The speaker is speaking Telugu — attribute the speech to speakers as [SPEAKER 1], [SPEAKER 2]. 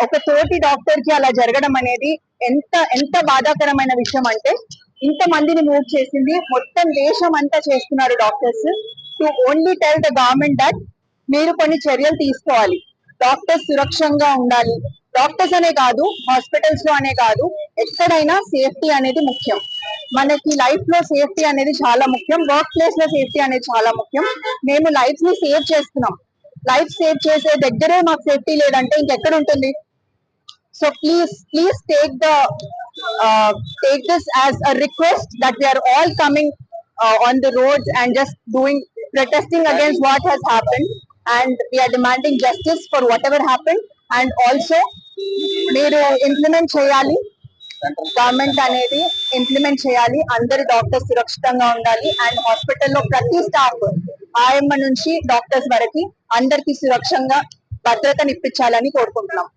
[SPEAKER 1] ఒక తోటి డాక్టర్ కి అలా జరగడం అనేది ఎంత ఎంత బాధాకరమైన విషయం అంటే, ఇంత మందిని మూవ్ చేసింది మొత్తం దేశం అంతా చేస్తున్నారు doctors to only tell the government that మీరు కొన్ని చర్యలు తీసుకోవాలి. డాక్టర్స్ సురక్షంగా ఉండాలి. డాక్టర్స్ అనే కాదు, హాస్పిటల్స్ లో అనే కాదు, ఎక్కడైనా సేఫ్టీ అనేది ముఖ్యం. మనకి లైఫ్ లో సేఫ్టీ అనేది చాలా ముఖ్యం. వర్క్ ప్లేస్ లో సేఫ్టీ అనేది చాలా ముఖ్యం. మేము లైఫ్ ని సేవ్ చేస్తున్నాం. లైఫ్ సేవ్ చేసే దగ్గరే మాకు సేఫ్టీ లేదంటే ఇంకెక్కడ ఉంటుంది? So please take this as a request that we are all coming on the roads and just protesting against what has happened, and we are demanding justice for whatever happened. And also మీరు ఇంప్లిమెంట్ చేయాలి, గవర్నమెంట్ అనేది ఇంప్లిమెంట్ చేయాలి. అందరి డాక్టర్స్ సురక్షితంగా ఉండాలి. అండ్ హాస్పిటల్లో ప్రతి స్టాఫ్, ఆయమ్మ నుంచి డాక్టర్స్ వరకు అందరికి సురక్షంగా భద్రతనిప్పించాలని కోరుకుంటున్నాం.